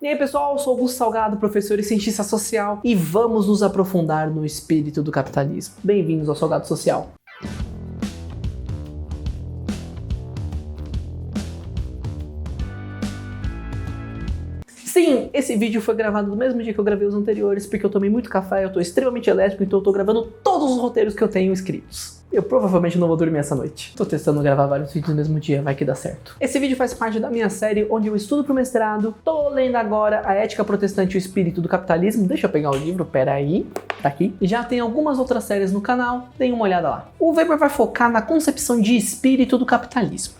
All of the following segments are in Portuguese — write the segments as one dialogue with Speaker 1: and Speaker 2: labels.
Speaker 1: E aí pessoal, eu sou Augusto Salgado, professor e cientista social, e vamos nos aprofundar no espírito do capitalismo. Bem-vindos ao Salgado Social. Sim, esse vídeo foi gravado no mesmo dia que eu gravei os anteriores, porque eu tomei muito café, eu tô extremamente elétrico, então eu tô gravando todos os roteiros que eu tenho escritos. Eu provavelmente não vou dormir essa noite. Tô testando gravar vários vídeos no mesmo dia, vai que dá certo. Esse vídeo faz parte da minha série onde eu estudo pro mestrado. Tô lendo agora A Ética Protestante e o Espírito do Capitalismo. Deixa eu pegar o livro, peraí. Tá aqui. Já tem algumas outras séries no canal, deem uma olhada lá. O Weber vai focar na concepção de espírito do capitalismo.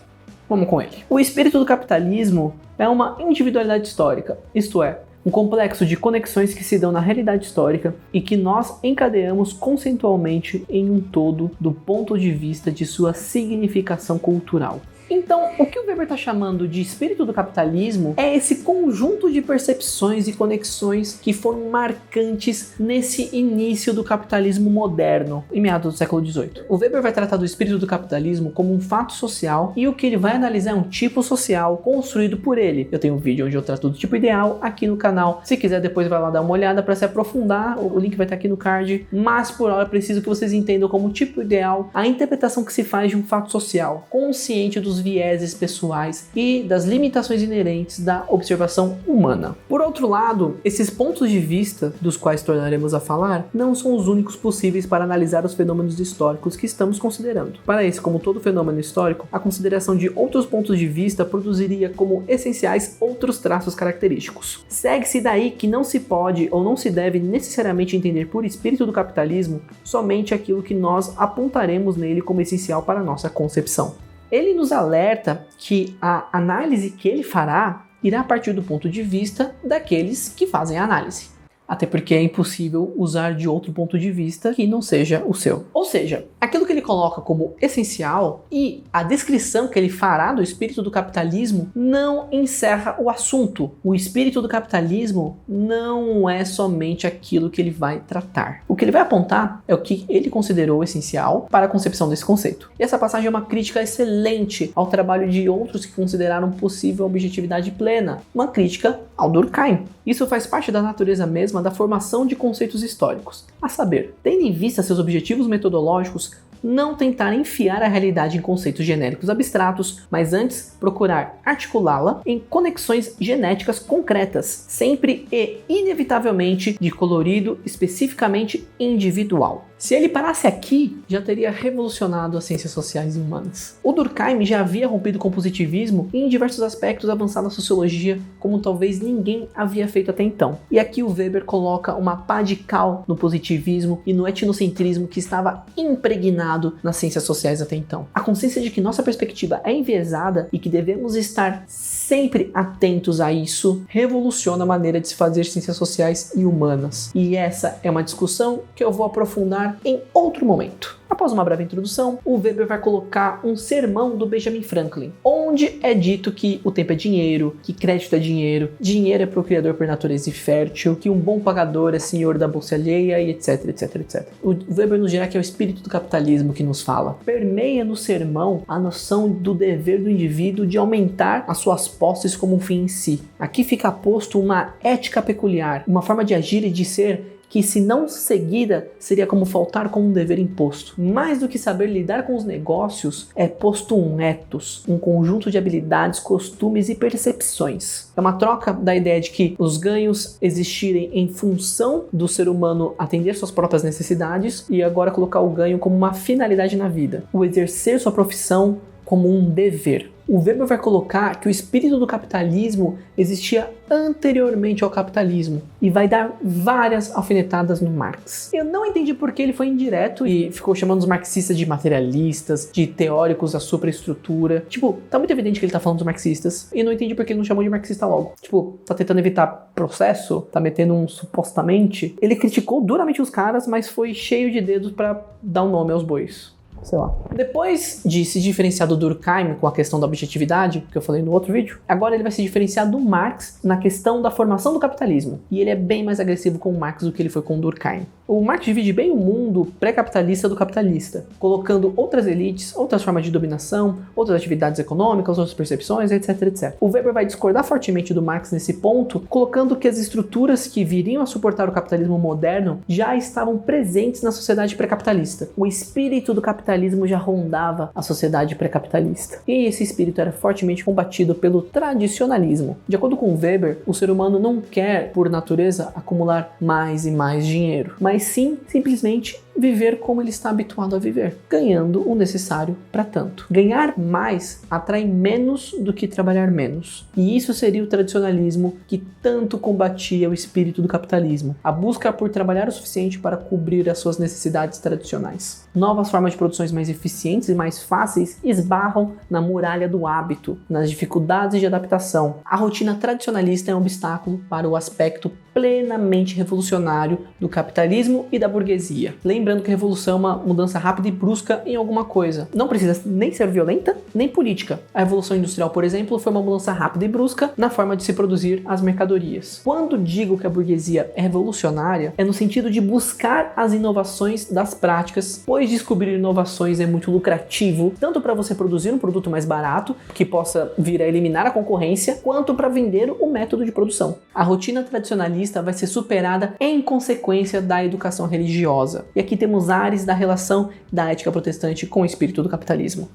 Speaker 1: Vamos com ele. O espírito do capitalismo é uma individualidade histórica, isto é, um complexo de conexões que se dão na realidade histórica e que nós encadeamos conceitualmente em um todo do ponto de vista de sua significação cultural. Então, o que o Weber está chamando de espírito do capitalismo é esse conjunto de percepções e conexões que foram marcantes nesse início do capitalismo moderno, em meados do século XVIII. O Weber vai tratar do espírito do capitalismo como um fato social e o que ele vai analisar é um tipo social construído por ele. Eu tenho um vídeo onde eu trato do tipo ideal aqui no canal. Se quiser, depois vai lá dar uma olhada para se aprofundar. O link vai estar aqui no card. Mas por hora, preciso que vocês entendam como tipo ideal a interpretação que se faz de um fato social, consciente dos vieses pessoais e das limitações inerentes da observação humana. Por outro lado, esses pontos de vista dos quais tornaremos a falar não são os únicos possíveis para analisar os fenômenos históricos que estamos considerando. Para esse, como todo fenômeno histórico, a consideração de outros pontos de vista produziria como essenciais outros traços característicos. Segue-se daí que não se pode ou não se deve necessariamente entender por espírito do capitalismo somente aquilo que nós apontaremos nele como essencial para a nossa concepção. Ele nos alerta que a análise que ele fará irá partir do ponto de vista daqueles que fazem a análise. Até porque é impossível usar de outro ponto de vista que não seja o seu. Ou seja, aquilo que ele coloca como essencial e a descrição que ele fará do espírito do capitalismo não encerra o assunto. O espírito do capitalismo não é somente aquilo que ele vai tratar. O que ele vai apontar é o que ele considerou essencial para a concepção desse conceito. E essa passagem é uma crítica excelente ao trabalho de outros que consideraram possível a objetividade plena. Uma crítica ao Durkheim. Isso faz parte da natureza mesma da formação de conceitos históricos, a saber, tendo em vista seus objetivos metodológicos, não tentar enfiar a realidade em conceitos genéricos abstratos, mas antes procurar articulá-la em conexões genéticas concretas, sempre e inevitavelmente de colorido especificamente individual. Se ele parasse aqui, já teria revolucionado as ciências sociais e humanas. O Durkheim já havia rompido com o positivismo e em diversos aspectos avançado na sociologia, como talvez ninguém havia feito até então. E aqui o Weber coloca uma pá de cal no positivismo e no etnocentrismo que estava impregnado nas ciências sociais até então. A consciência de que nossa perspectiva é enviesada e que devemos estar sempre atentos a isso revoluciona a maneira de se fazer ciências sociais e humanas. E essa é uma discussão que eu vou aprofundar em outro momento. Após uma breve introdução, o Weber vai colocar um sermão do Benjamin Franklin, onde é dito que o tempo é dinheiro, que crédito é dinheiro, dinheiro é procriador por natureza e fértil, que um bom pagador é senhor da bolsa alheia e etc, etc, etc. O Weber nos dirá que é o espírito do capitalismo que nos fala. Permeia no sermão a noção do dever do indivíduo de aumentar as suas posses como um fim em si. Aqui fica posto uma ética peculiar, uma forma de agir e de ser que, se não seguida, seria como faltar com um dever imposto. Mais do que saber lidar com os negócios, é posto um ethos, um conjunto de habilidades, costumes e percepções. É uma troca da ideia de que os ganhos existirem em função do ser humano atender suas próprias necessidades e agora colocar o ganho como uma finalidade na vida. O exercer sua profissão como um dever. O Weber vai colocar que o espírito do capitalismo existia anteriormente ao capitalismo e vai dar várias alfinetadas no Marx. Eu não entendi por que ele foi indireto e ficou chamando os marxistas de materialistas, de teóricos da superestrutura. Tipo, tá muito evidente que ele tá falando dos marxistas e não entendi por que ele não chamou de marxista logo. Tipo, tá tentando evitar processo, tá metendo um supostamente. Ele criticou duramente os caras, mas foi cheio de dedos pra dar um nome aos bois. sei lá. Depois de se diferenciar do Durkheim com a questão da objetividade, que eu falei no outro vídeo, agora ele vai se diferenciar do Marx na questão da formação do capitalismo. E ele é bem mais agressivo com o Marx do que ele foi com o Durkheim. O Marx divide bem o mundo pré-capitalista do capitalista, colocando outras elites, outras formas de dominação, outras atividades econômicas, outras percepções, etc, etc. O Weber vai discordar fortemente do Marx nesse ponto, colocando que as estruturas que viriam a suportar o capitalismo moderno já estavam presentes na sociedade pré-capitalista. O espírito do capitalismo já rondava a sociedade pré-capitalista. E esse espírito era fortemente combatido pelo tradicionalismo. De acordo com Weber, o ser humano não quer, por natureza, acumular mais e mais dinheiro, mas sim, simplesmente, viver como ele está habituado a viver, ganhando o necessário para tanto. Ganhar mais atrai menos do que trabalhar menos. E isso seria o tradicionalismo que tanto combatia o espírito do capitalismo, a busca por trabalhar o suficiente para cobrir as suas necessidades tradicionais. Novas formas de produções mais eficientes e mais fáceis esbarram na muralha do hábito, nas dificuldades de adaptação. A rotina tradicionalista é um obstáculo para o aspecto plenamente revolucionário do capitalismo e da burguesia. Lembrando que a revolução é uma mudança rápida e brusca em alguma coisa. Não precisa nem ser violenta, nem política. A Revolução Industrial, por exemplo, foi uma mudança rápida e brusca na forma de se produzir as mercadorias. Quando digo que a burguesia é revolucionária, é no sentido de buscar as inovações das práticas, pois descobrir inovações é muito lucrativo, tanto para você produzir um produto mais barato, que possa vir a eliminar a concorrência, quanto para vender o método de produção. A rotina tradicionalista vai ser superada em consequência da educação religiosa. E aqui temos ares da relação da ética protestante com o espírito do capitalismo.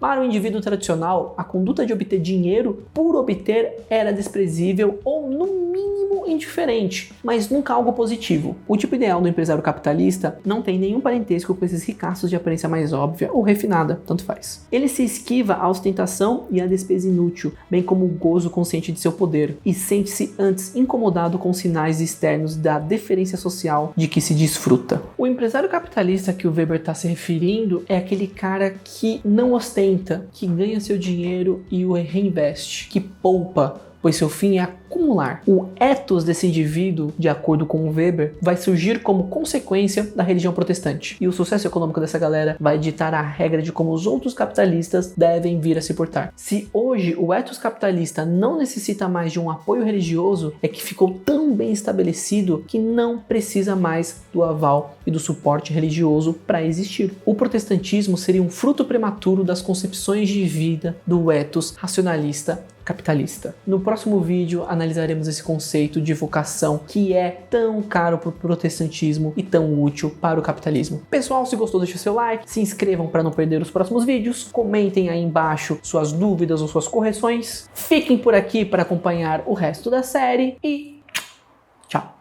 Speaker 1: Para o indivíduo tradicional, a conduta de obter dinheiro por obter era desprezível ou, no mínimo, indiferente, mas nunca algo positivo. O tipo ideal do empresário capitalista não tem nenhum parentesco com esses ricaços de aparência mais óbvia ou refinada, tanto faz. Ele se esquiva à ostentação e à despesa inútil, bem como o gozo consciente de seu poder, e sente-se antes incomodado com sinais externos da deferência social de que se desfruta. O empresário capitalista que o Weber está se referindo é aquele cara que não ostenta, que ganha seu dinheiro e o reinveste, que poupa, pois seu fim é acumular. O ethos desse indivíduo, de acordo com o Weber, vai surgir como consequência da religião protestante. E o sucesso econômico dessa galera vai ditar a regra de como os outros capitalistas devem vir a se portar. Se hoje o ethos capitalista não necessita mais de um apoio religioso, é que ficou tão bem estabelecido que não precisa mais do aval e do suporte religioso para existir. O protestantismo seria um fruto prematuro das concepções de vida do ethos racionalista capitalista. No próximo vídeo analisaremos esse conceito de vocação que é tão caro para o protestantismo e tão útil para o capitalismo. Pessoal, se gostou, deixa seu like, se inscrevam para não perder os próximos vídeos, comentem aí embaixo suas dúvidas ou suas correções, fiquem por aqui para acompanhar o resto da série e tchau!